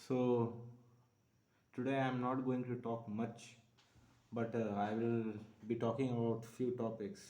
So today I am not going to talk much, but I will be talking about few topics.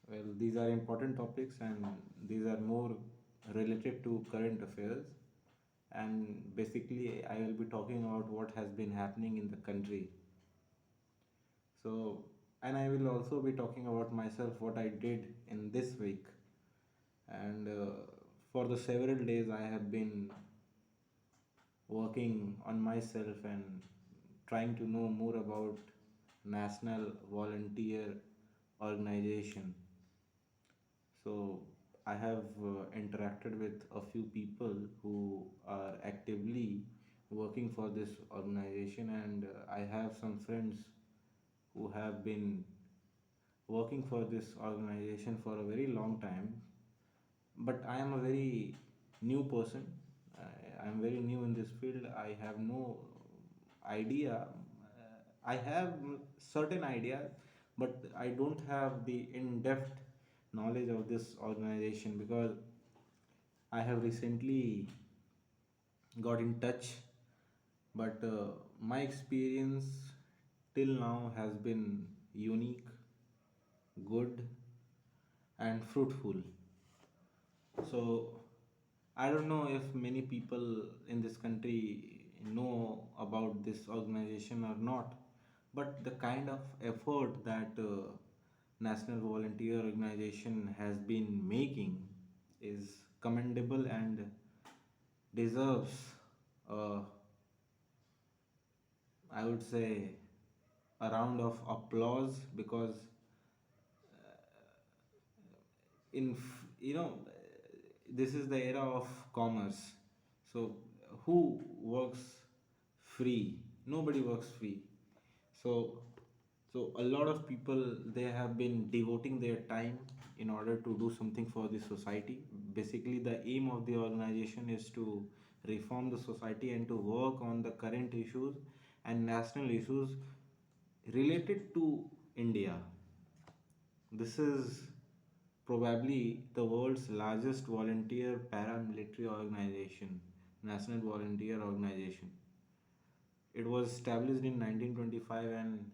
Well, these are important topics and these are more related to current affairs. And basically, I will be talking about what has been happening in the country. So, and I will also be talking about myself, what I did in this week. And for the several days, I have been working on myself and trying to know more about National Volunteer Organization. So I have interacted with a few people who are actively working for this organization, and I have some friends who have been working for this organization for a very long time. But I am a very new person. I am very new in this field. I have no idea. I have certain ideas, but I don't have the in-depth knowledge of this organization because I have recently got in touch. But my experience till now has been unique, good, and fruitful. So I don't know if many people in this country know about this organization or not, but the kind of effort that National Volunteer Organization has been making is commendable and deserves, uh, I would say, a round of applause because this is the era of commerce. So who works free? Nobody works free. So so a lot of people, they have been devoting their time in order to do something for the society. Basically, the aim of the organization is to reform the society and to work on the current issues and national issues related to India. This is probably the world's largest volunteer paramilitary organization, National Volunteer Organization. It was established in 1925, and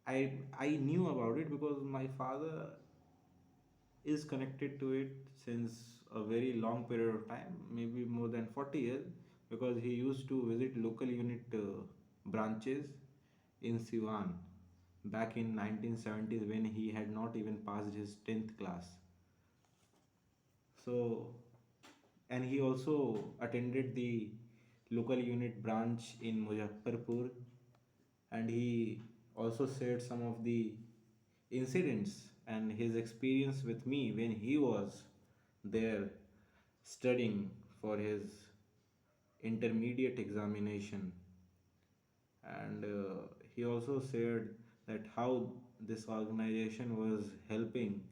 I knew about it because my father is connected to it since a very long period of time, maybe more than 40 years, because he used to visit local unit branches in Siwan back in 1970s when he had not even passed his 10th class. So, and he also attended the local unit branch in Muzaffarpur, and he also shared some of the incidents and his experience with me when he was there studying for his intermediate examination. And he also shared that how this organization was helping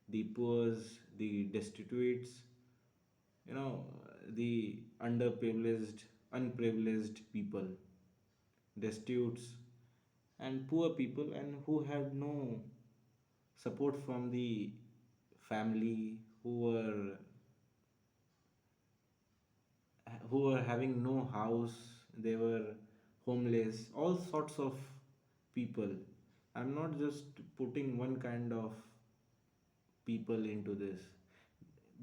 the poor, the destitutes, you know, the underprivileged, unprivileged people, destitutes, and poor people, and who had no support from the family, who were having no house, they were homeless, all sorts of people. I'm not just putting one kind of people into this.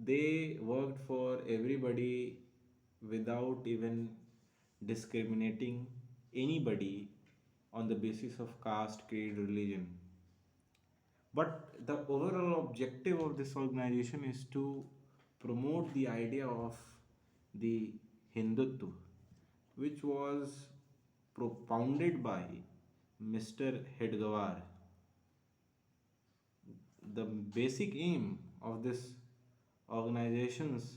They worked for everybody without even discriminating anybody on the basis of caste, creed, religion. But the overall objective of this organization is to promote the idea of the Hindutva, which was propounded by Mr. Hedgewar. The basic aim of this organization's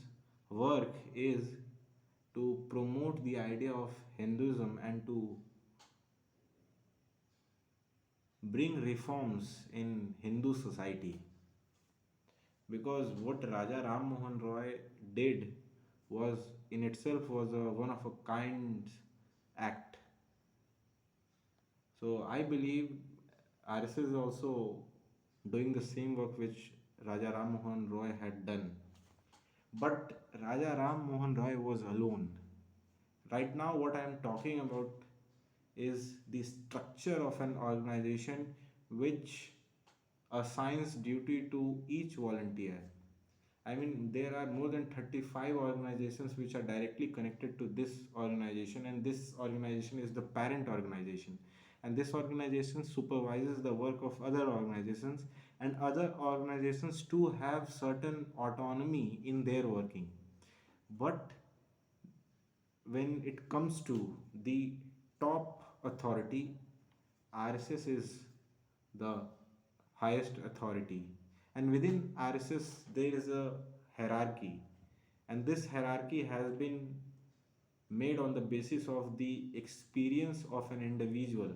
work is to promote the idea of Hinduism and to bring reforms in Hindu society. Because what Raja Ram Mohan Roy did was in itself was a one of a kind act. So I believe RSS is also doing the same work which Raja Ram Mohan Roy had done. But Raja Ram Mohan Roy was alone. Right now, what I am talking about is the structure of an organization which assigns duty to each volunteer. I mean, there are more than 35 organizations which are directly connected to this organization, and this organization is the parent organization. And this organization supervises the work of other organizations, and other organizations too have certain autonomy in their working. But when it comes to the top authority, RSS is the highest authority. And within RSS, there is a hierarchy. And this hierarchy has been made on the basis of the experience of an individual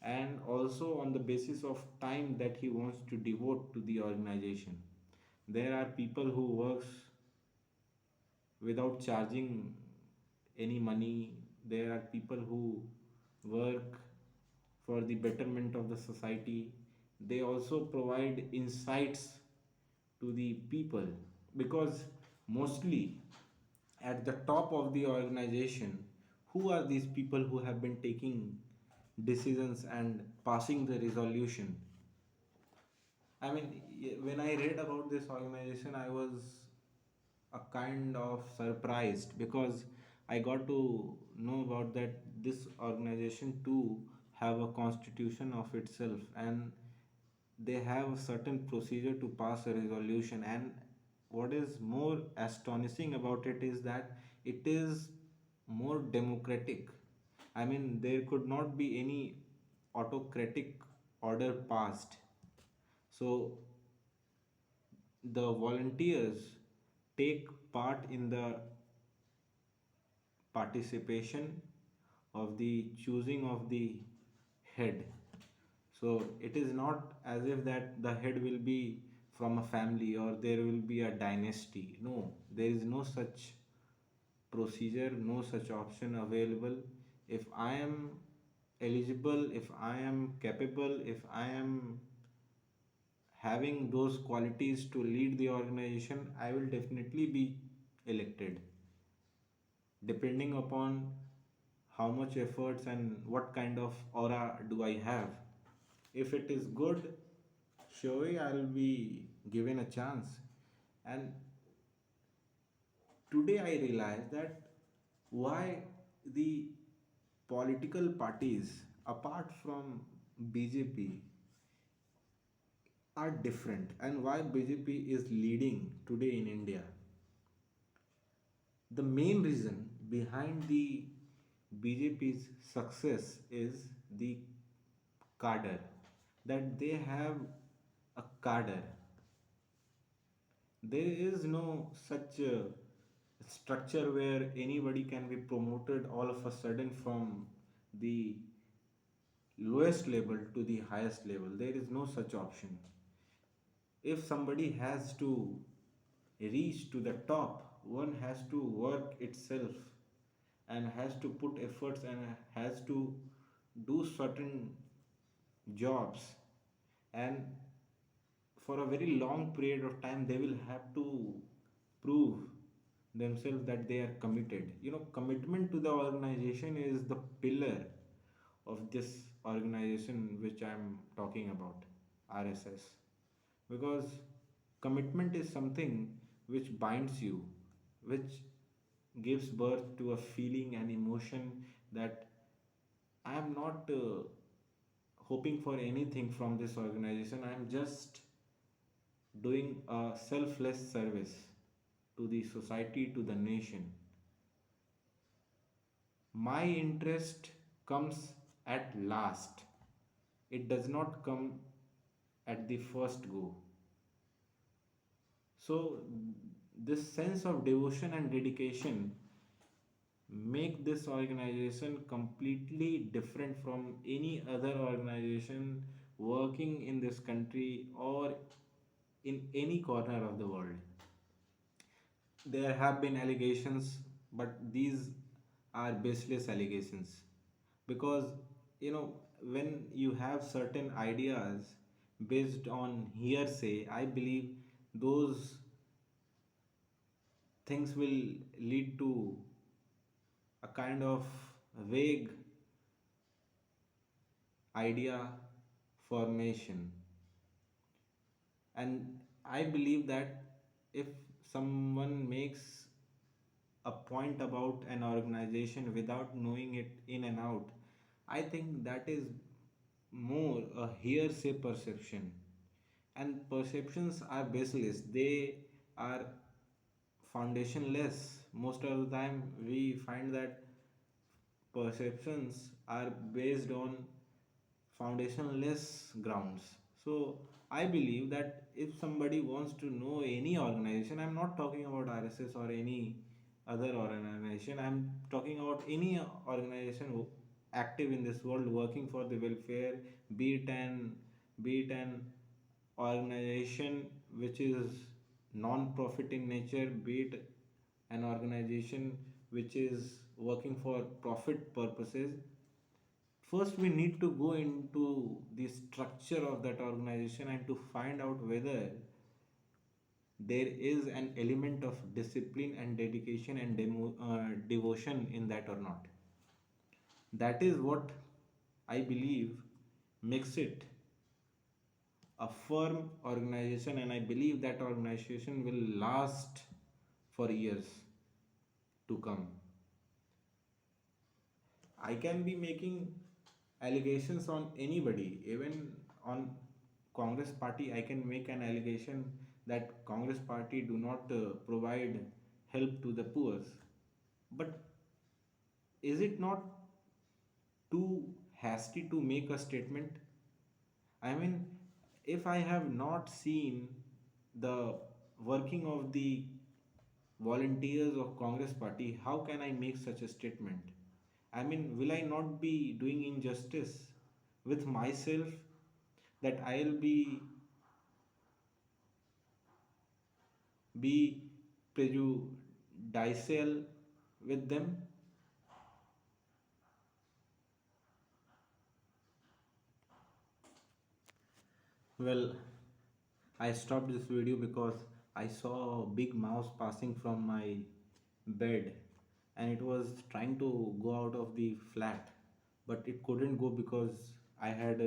and also on the basis of time that he wants to devote to the organization. There are people who works without charging any money. There are people who work for the betterment of the society. They also provide insights to the people, because mostly at the top of the organization, who are these people who have been taking decisions and passing the resolution? I mean, when I read about this organization, I was a kind of surprised, because I got to know about that this organization too have a constitution of itself, and they have a certain procedure to pass a resolution. And what is more astonishing about it is that it is more democratic. I mean, there could not be any autocratic order passed. So the volunteers take part in the participation of the choosing of the head. So it is not as if that the head will be from a family or there will be a dynasty. No, there is no such procedure, no such option available. If I am eligible, if I am capable, if I am having those qualities to lead the organization, I will definitely be elected, depending upon how much efforts and what kind of aura do I have. If it is good, surely I'll be given a chance. And today I realize that why the political parties, apart from BJP, are different, and why BJP is leading today in India. The main reason behind the BJP's success is the cadre, that they have a cadre. There is no such structure where anybody can be promoted all of a sudden from the lowest level to the highest level. There is no such option. If somebody has to reach to the top, one has to work itself and has to put efforts and has to do certain jobs, and for a very long period of time they will have to prove themselves that they are committed. Commitment to the organization is the pillar of this organization which I am talking about, RSS. Because commitment is something which binds you, which gives birth to a feeling and emotion that I am not hoping for anything from this organization. I am just doing a selfless service to the society, to the nation. My interest comes at last, it does not come at the first go. So, this sense of devotion and dedication make this organization completely different from any other organization working in this country or in any corner of the world. There have been allegations, but these are baseless allegations, because when you have certain ideas based on hearsay, I believe those things will lead to a kind of vague idea formation. And I believe that if someone makes a point about an organization without knowing it in and out, I think that is more a hearsay perception. And perceptions are baseless, they are foundationless. Most of the time we find that perceptions are based on foundationless grounds. So I believe that if somebody wants to know any organization, I'm not talking about RSS or any other organization, I'm talking about any organization who active in this world working for the welfare, be it an be it an organization which is non-profit in nature, be it an organization which is working for profit purposes. First, we need to go into the structure of that organization and to find out whether there is an element of discipline and dedication and devotion in that or not. That is what I believe makes it a firm organization, and I believe that organization will last for years to come. I can be making allegations on anybody, even on Congress party. I can make an allegation that Congress party do not provide help to the poor. But is it not too hasty to make a statement? I mean, if I have not seen the working of the volunteers of Congress party, how can I make such a statement? I mean, will I not be doing injustice with myself that I'll be prejudicial with them? Well, I stopped this video because I saw a big mouse passing from my bed and it was trying to go out of the flat, but it couldn't go because I had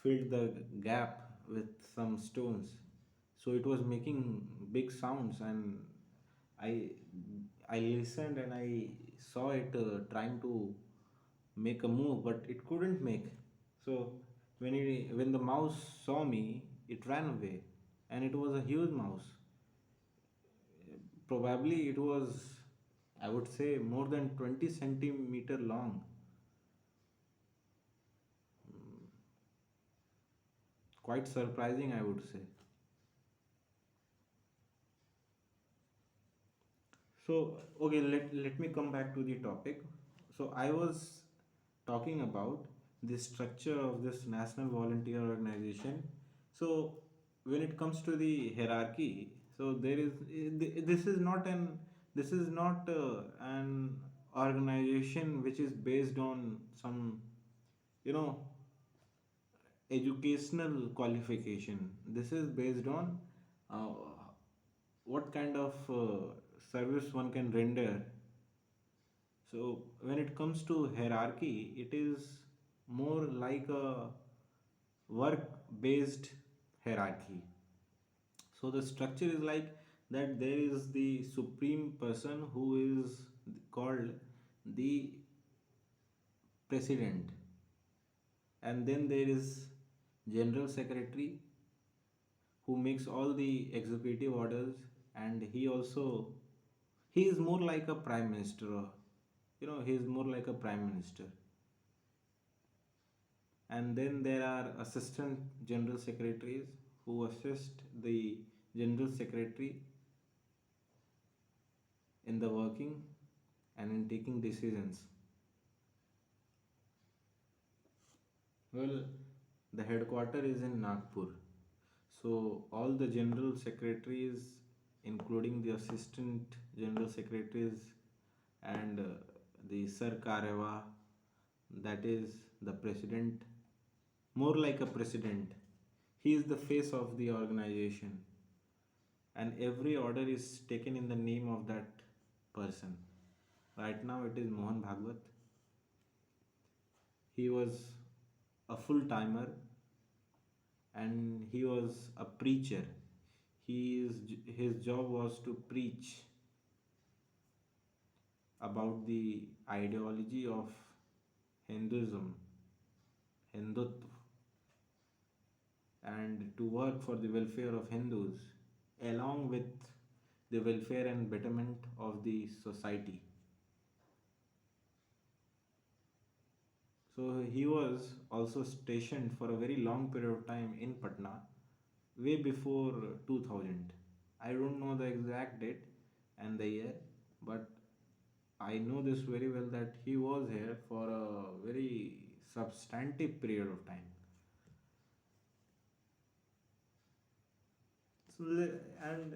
filled the gap with some stones. So it was making big sounds, and I I listened and I saw it trying to make a move, but it couldn't make. So when the mouse saw me, it ran away, and it was a huge mouse. Probably it was, I would say, more than 20 centimeter long. Quite surprising, I would say. So, okay, let me come back to the topic. So, I was talking about the structure of this national volunteer organization. So, when it comes to the hierarchy, so there is this is not an organization which is based on some, you know, educational qualification. This is based on uh, what kind of service one can render. So when it comes to hierarchy, it is more like a work based hierarchy. So the structure is like that there is the supreme person who is called the president, and then there is general secretary who makes all the executive orders, and he is more like a prime minister. He is more like a prime minister. And then there are assistant general secretaries who assist the general secretary in the working and in taking decisions. Well, the headquarter is in Nagpur, so all the general secretaries, including the assistant general secretaries and the Sir Kareva, that is the president, more like a president. He is the face of the organization, and every order is taken in the name of that person. Right now it is Mohan Bhagwat. He was a full timer and he was a preacher. His job was to preach about the ideology of Hinduism, Hindutva, and to work for the welfare of Hindus along with the welfare and betterment of the society. So he was also stationed for a very long period of time in Patna, way before 2000. I don't know the exact date and the year, but I know this very well that he was here for a very substantive period of time. So, and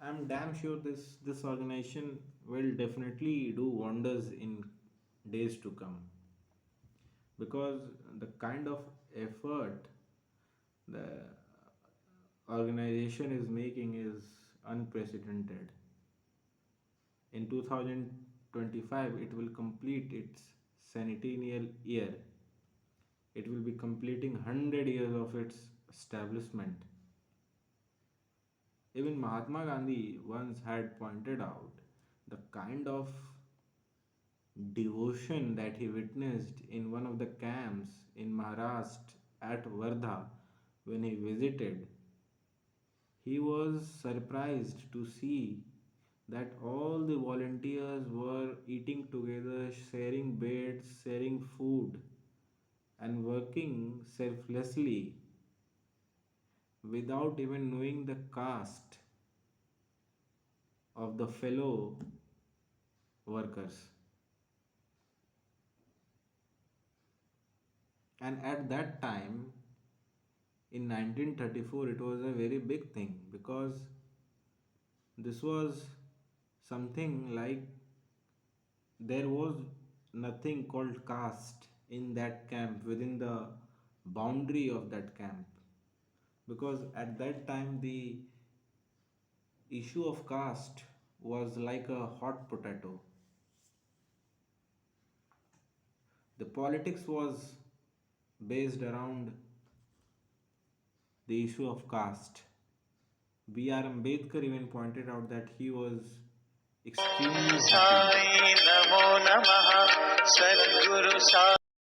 I'm damn sure this organization will definitely do wonders in days to come, because the kind of effort the organization is making is unprecedented. In 2025, it will complete its centennial year. It will be completing 100 years of its establishment. Even Mahatma Gandhi once had pointed out the kind of devotion that he witnessed in one of the camps in Maharashtra at Wardha when he visited. He was surprised to see that all the volunteers were eating together, sharing beds, sharing food, and working selflessly without even knowing the caste of the fellow workers. And at that time, in 1934, it was a very big thing because this was something like there was nothing called caste in that camp, within the boundary of that camp, because at that time the issue of caste was like a hot potato. The politics was based around the issue of caste. B.R. Ambedkar even pointed out that he was extremely happy